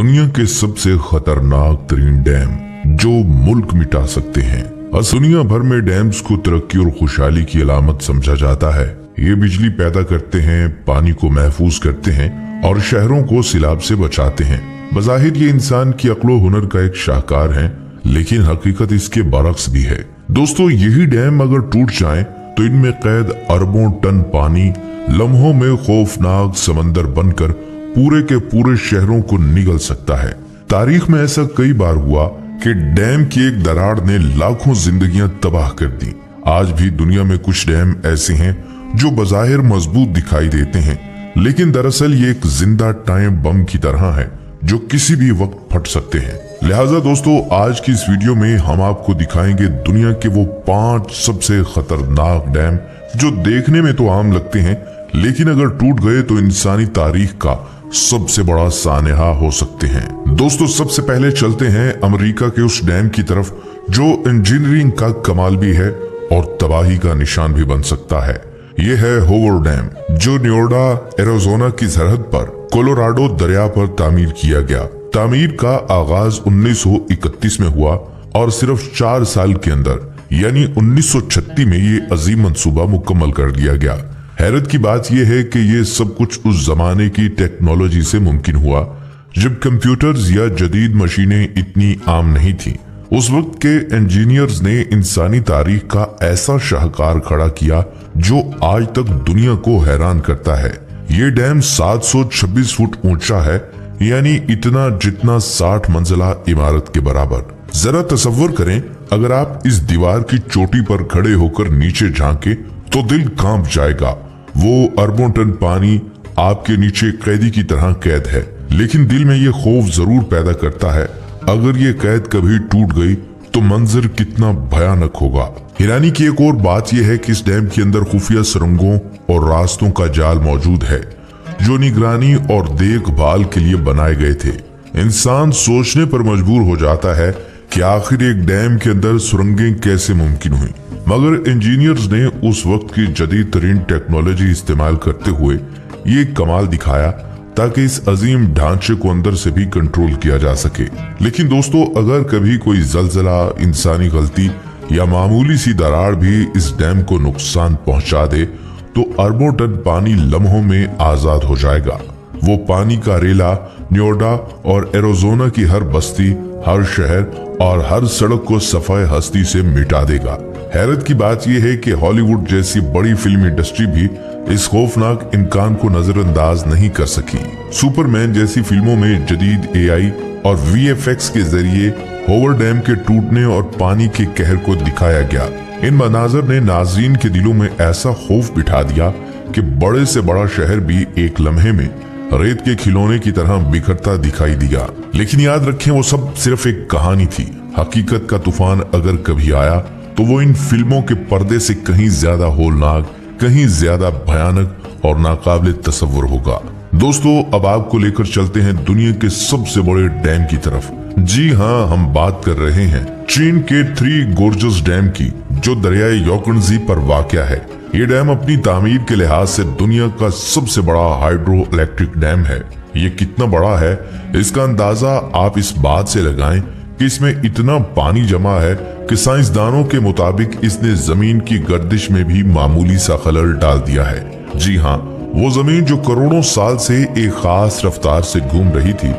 दुनिया के सबसे खतरनाक तरीन डैम जो मुल्क मिटा सकते हैं। दुनिया भर में डैम्स को तरक्की और खुशहाली की अलामत समझा जाता है। ये बिजली पैदा करते हैं, पानी को महफूज करते हैं और शहरों को सैलाब से बचाते हैं। बज़ाहिर ये इंसान की अक्लो हुनर का एक शाहकार है, लेकिन हकीकत इसके बरक्स भी है। दोस्तों, यही डैम अगर टूट जाएं तो इनमें कैद अरबों टन पानी लम्हों में खौफनाक समंदर बनकर पूरे के पूरे शहरों को निगल सकता है। तारीख में ऐसा कई बार हुआ कि डैम की एक दरार ने लाखों जिंदगियां तबाह कर दी। आज भी दुनिया में कुछ डैम ऐसे हैं जो बज़ाहिर मजबूत दिखाई देते हैं, लेकिन दरअसल ये एक जिंदा टाइम बम की तरह है जो किसी भी वक्त फट सकते हैं। लिहाजा दोस्तों, आज की इस वीडियो में हम आपको दिखाएंगे दुनिया के वो 5 सबसे खतरनाक डैम जो देखने में तो आम लगते हैं, लेकिन अगर टूट गए तो इंसानी तारीख का सबसे बड़ा सानहा हो सकते हैं। दोस्तों, सबसे पहले चलते हैं अमेरिका के उस डैम की तरफ जो इंजीनियरिंग का कमाल भी है और तबाही का निशान भी बन सकता है। ये है होवर डैम, जो न्योडा एरिज़ोना की सरहद पर कोलोराडो दरिया पर तामीर किया गया। तामीर का आगाज 1931 में हुआ और सिर्फ 4 साल के अंदर यानी 1936 में ये अजीम मंसूबा मुकम्मल कर लिया गया। हैरत की बात यह है कि ये सब कुछ उस जमाने की टेक्नोलॉजी से मुमकिन हुआ जब कंप्यूटर्स या जदीद मशीनें इतनी आम नहीं थी। उस वक्त के इंजीनियर्स ने इंसानी तारीख का ऐसा शाहकार खड़ा किया जो आज तक दुनिया को हैरान करता है। ये डैम 726 फुट ऊंचा है, यानी इतना जितना 60 मंजिला इमारत के बराबर। जरा तसव्वुर करें, अगर आप इस दीवार की चोटी पर खड़े होकर नीचे झांके तो दिल कांप जाएगा। वो अरबों टन पानी आपके नीचे कैदी की तरह कैद है, लेकिन दिल में ये खौफ जरूर पैदा करता है, अगर ये कैद कभी टूट गई तो मंजर कितना भयानक होगा। हैरानी की एक और बात यह है कि इस डैम के अंदर खुफिया सुरंगों और रास्तों का जाल मौजूद है जो निगरानी और देखभाल के लिए बनाए गए थे। इंसान सोचने पर मजबूर हो जाता है कि आखिर एक डैम के अंदर सुरंगें कैसे मुमकिन हुई, मगर इंजीनियर्स ने उस वक्त की जदीद तरीन टेक्नोलॉजी इस्तेमाल करते हुए ये कमाल दिखाया ताकि इस अजीम ढांचे को अंदर से भी कंट्रोल किया जा सके। लेकिन दोस्तों, अगर कभी कोई जलजला, इंसानी गलती या मामूली सी दरार भी इस डैम को नुकसान पहुंचा दे तो अरबों टन पानी लम्हों में आजाद हो जाएगा। वो पानी का रेला न्योडा और एरिज़ोना की हर बस्ती, हर शहर और हर सड़क को सफाई हस्ती से मिटा देगा। हैरत की बात यह है कि हॉलीवुड जैसी बड़ी फिल्म इंडस्ट्री भी इस खौफनाक इम्कान को नजरअंदाज नहीं कर सकी। सुपरमैन जैसी फिल्मों में जदीद AI और VFX के जरिए होवर डैम के टूटने और पानी के कहर को दिखाया गया। इन मनाजर ने नाज़रीन के दिलों में ऐसा खौफ बिठा दिया कि बड़े से बड़ा शहर भी एक लम्हे में रेत के खिलौने की तरह बिखरता दिखाई दिया। लेकिन याद रखें, वो सब सिर्फ एक कहानी थी। हकीकत का तूफान अगर कभी आया तो वो इन फिल्मों के पर्दे से कहीं ज्यादा होलनाक, कहीं ज्यादा भयानक और नाकाबिले तसव्वुर होगा। दोस्तों, अब आपको लेकर चलते हैं दुनिया के सबसे बड़े डैम की तरफ। जी हाँ, हम बात कर रहे हैं चीन के थ्री गोर्जेस डैम की, जो दरियाए योर्कनजी पर वाक़या है। ये डैम अपनी तामीर के लिहाज से दुनिया का सबसे बड़ा हाइड्रो इलेक्ट्रिक डैम है। ये कितना बड़ा है, इसका अंदाजा आप इस बात से लगाएं कि इसमें इतना पानी जमा है कि साइंसदानों के मुताबिक इसने जमीन की गर्दिश में भी मामूली सा खलल डाल दिया है। जी हाँ, वो जमीन जो करोड़ों साल से एक खास रफ्तार से घूम रही थी,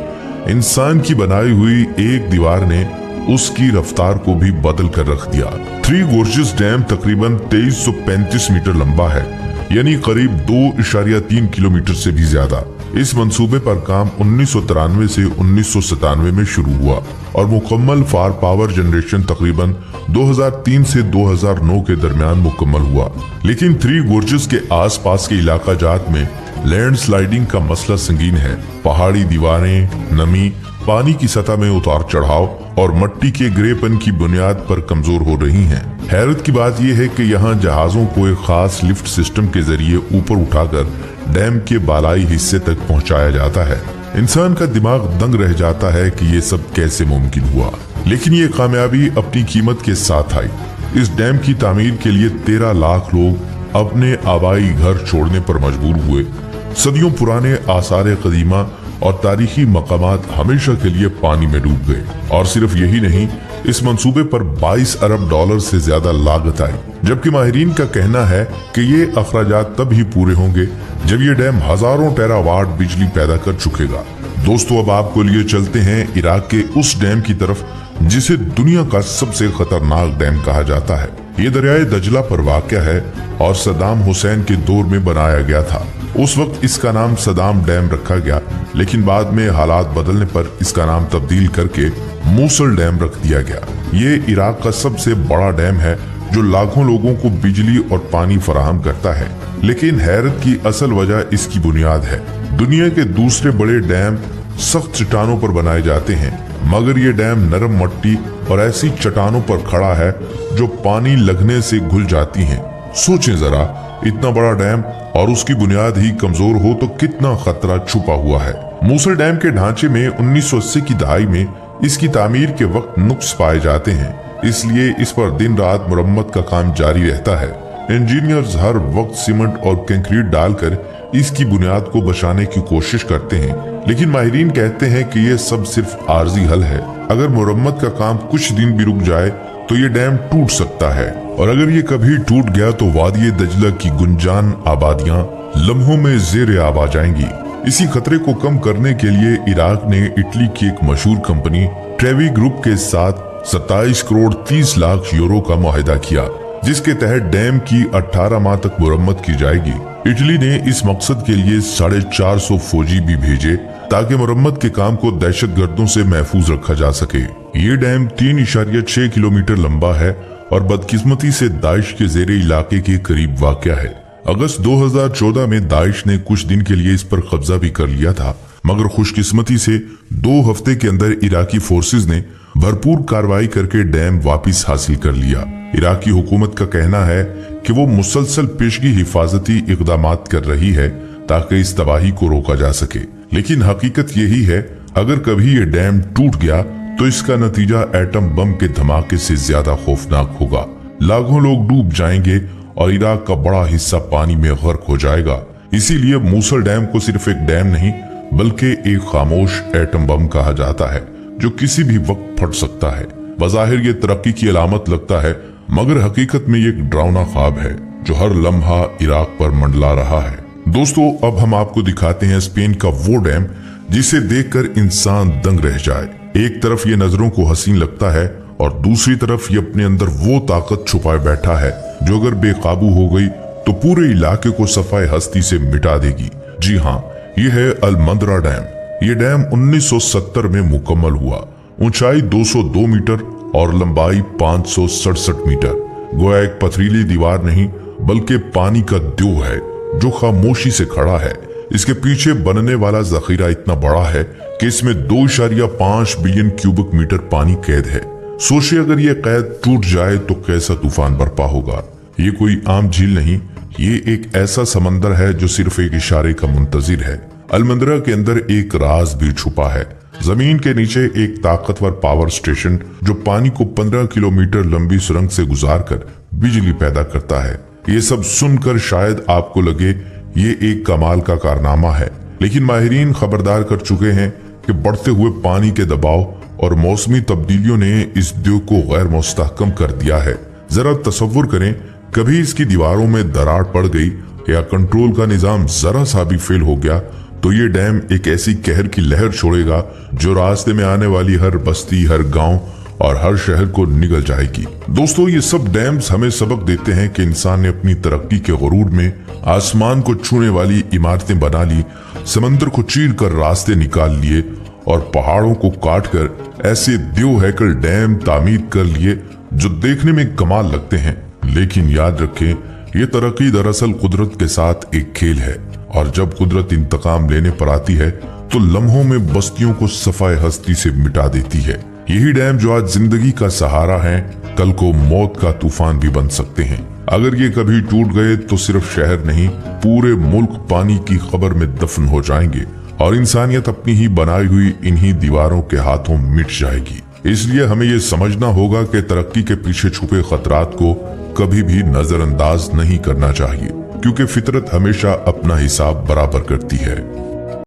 इंसान की बनाई हुई एक दीवार ने उसकी रफ्तार को भी बदल कर रख दिया। थ्री गोर्जेस डैम तकरीबन 2335 मीटर लंबा है, यानी करीब 2.3 किलोमीटर से भी ज्यादा। इस मंसूबे पर काम 1993 से 1997 में शुरू हुआ और मुकम्मल फार पावर जनरेशन तकरीबन 2003 से 2009 के दरमियान मुकम्मल हुआ। लेकिन थ्री गोर्जेस के आसपास के इलाका जात में लैंडस्लाइडिंग का मसला संगीन है। पहाड़ी दीवारें, नमी, पानी की सतह में उतार चढ़ाव और मट्टी के ग्रेपन की बुनियाद पर कमजोर हो रही हैं। हैरत की बात यह है कि यहाँ जहाजों को एक खास लिफ्ट सिस्टम के जरिए ऊपर उठाकर डैम के बालाई हिस्से तक पहुँचाया जाता है। इंसान का दिमाग दंग रह जाता है कि ये सब कैसे मुमकिन हुआ, लेकिन ये कामयाबी अपनी कीमत के साथ आई। इस डैम की तामीर के लिए 13 लाख लोग अपने आबाई घर छोड़ने पर मजबूर हुए। सदियों पुराने आसार कदीमा और तारीखी मकामात हमेशा के लिए पानी में डूब गए। और सिर्फ यही नहीं, इस मंसूबे पर 22 अरब डॉलर से ज्यादा लागत आई, जबकि माहिरीन का कहना है कि ये अखराजात तब ही पूरे होंगे जब ये डैम हजारों टेरावाट बिजली पैदा कर चुकेगा। दोस्तों, अब आपको लिए चलते हैं इराक के उस डैम की तरफ जिसे दुनिया का सबसे खतरनाक डैम कहा जाता है। ये दरियाए दजला पर वाक़या है और सद्दाम हुसैन के दौर में बनाया गया था। उस वक्त इसका नाम सद्दाम डैम रखा गया, लेकिन बाद में हालात बदलने पर इसका नाम तब्दील करके मूसल डैम रख दिया गया। ये इराक का सबसे बड़ा डैम है जो लाखों लोगों को बिजली और पानी फराहम करता है। लेकिन हैरत की असल वजह इसकी बुनियाद है। दुनिया के दूसरे बड़े डैम सख्त चट्टानों पर बनाए जाते हैं, मगर ये डैम नरम मट्टी और ऐसी चट्टानों पर खड़ा है जो पानी लगने से घुल जाती हैं। सोचें जरा, इतना बड़ा डैम और उसकी बुनियाद ही कमजोर हो तो कितना खतरा छुपा हुआ है। मूसल डैम के ढांचे में 1980 की दहाई में इसकी तामीर के वक्त नुक्स पाए जाते हैं, इसलिए इस पर दिन रात मुरम्मत का काम जारी रहता है। इंजीनियर्स हर वक्त सीमेंट और कंक्रीट डालकर इसकी बुनियाद को बचाने की कोशिश करते हैं, लेकिन माहिरीन कहते हैं कि ये सब सिर्फ आर्जी हल है। अगर मुरम्मत का काम कुछ दिन भी रुक जाए तो ये डैम टूट सकता है, और अगर ये कभी टूट गया तो वादी दजला की गुंजान आबादियां लम्हों में ज़ेरे आब आ जाएंगी। इसी खतरे को कम करने के लिए इराक ने इटली की एक मशहूर कंपनी ट्रेवी ग्रुप के साथ 27 करोड़ 30 लाख यूरो का मुआहिदा किया, जिसके तहत डैम की 18 माह तक मुरम्मत की जाएगी। इटली ने इस मकसद के लिए 450 फौजी भी भेजे ताकि मुरम्मत के काम को दहशतगर्दों से महफूज रखा जा सके। ये डैम 3.6 किलोमीटर लंबा है और बदकिस्मती से दाइश के ज़ेरे इलाके के करीब वाक़या है। अगस्त 2014 में दाइश ने कुछ दिन के लिए इस पर कब्जा भी कर लिया था, मगर खुशकिस्मती से 2 हफ्ते के अंदर इराकी फोर्सेज ने भरपूर कार्रवाई करके डैम वापस हासिल कर लिया। इराकी हुकूमत का कहना है कि वो मुसलसल पेशगी हिफाजती इक़दामात कर रही है ताकि इस तबाही को रोका जा सके, लेकिन हकीकत यही है, अगर कभी ये डैम टूट गया तो इसका नतीजा एटम बम के धमाके से ज्यादा खौफनाक होगा। लाखों लोग डूब जाएंगे और इराक का बड़ा हिस्सा पानी में गर्क हो जाएगा। इसीलिए मूसल डैम को सिर्फ एक डैम नहीं बल्कि एक खामोश एटम बम कहा जाता है जो किसी भी वक्त फट सकता है। बज़ाहिर ये तरक्की की अलामत लगता है, मगर हकीकत में ये एक डरावना ख्वाब है जो हर लम्हा इराक पर मंडला रहा है। दोस्तों, अब हम आपको दिखाते हैं स्पेन का वो डैम जिसे देखकर इंसान दंग रह जाए। एक तरफ ये नजरों को हसीन लगता है और दूसरी तरफ ये अपने अंदर वो ताकत छुपाए बैठा है जो अगर बेकाबू हो गई तो पूरे इलाके को सफाए हस्ती से मिटा देगी। जी हाँ, ये है अलमंदरा डैम। ये डैम 1970 में मुकम्मल हुआ। ऊंचाई 202 मीटर और लंबाई 567 मीटर। गोया एक पथरीली दीवार नहीं बल्कि पानी का द्यो है जो खामोशी से खड़ा है। इसके पीछे बनने वाला जखीरा इतना बड़ा है कि इसमें 2.5 बिलियन क्यूबिक मीटर पानी कैद है। सोचिए, अगर ये कैद टूट जाए तो कैसा तूफान बरपा होगा। ये कोई आम झील नहीं, ये एक ऐसा समंदर है जो सिर्फ एक इशारे का मुंतजिर है। अलमंदरा के अंदर एक राज भी छुपा है। जमीन के नीचे एक ताकतवर पावर स्टेशन जो पानी को 15 किलोमीटर लंबी सुरंग से गुजारकर बिजली पैदा करता है। ये सब सुनकर शायद आपको लगे ये एक कमाल का कारनामा है, लेकिन माहिरीन खबरदार कर चुके हैं कि बढ़ते हुए पानी के दबाव और मौसमी तब्दीलियों ने इस द्यो को गैर मुस्तहकम कर दिया है। जरा तसव्वुर करें, कभी इसकी दीवारों में दरार पड़ गई या कंट्रोल का निजाम जरा सा भी फेल हो गया तो ये डैम एक ऐसी कहर की लहर छोड़ेगा जो रास्ते में आने वाली हर बस्ती, हर गांव और हर शहर को निगल जाएगी। दोस्तों, ये सब डैम्स हमें सबक देते हैं कि इंसान ने अपनी तरक्की के गुरूर में आसमान को छूने वाली इमारतें बना ली, समंदर को चीर कर रास्ते निकाल लिए और पहाड़ों को काट कर ऐसे द्यो हैकल डैम तामीर कर लिए जो देखने में कमाल लगते हैं। लेकिन याद रखें, ये तरक्की दरअसल कुदरत के साथ एक खेल है, और जब कुदरत इंतकाम लेने पर आती है तो लम्हों में बस्तियों को सफाए हस्ती से मिटा देती है। यही डैम जो आज जिंदगी का सहारा है, कल को मौत का तूफान भी बन सकते हैं। अगर ये कभी टूट गए तो सिर्फ शहर नहीं, पूरे मुल्क पानी की खबर में दफन हो जाएंगे और इंसानियत अपनी ही बनाई हुई इन्हीं दीवारों के हाथों मिट जाएगी। इसलिए हमें ये समझना होगा कि तरक्की के पीछे छुपे खतरात को कभी भी नजरअंदाज नहीं करना चाहिए, क्योंकि फितरत हमेशा अपना हिसाब बराबर करती है।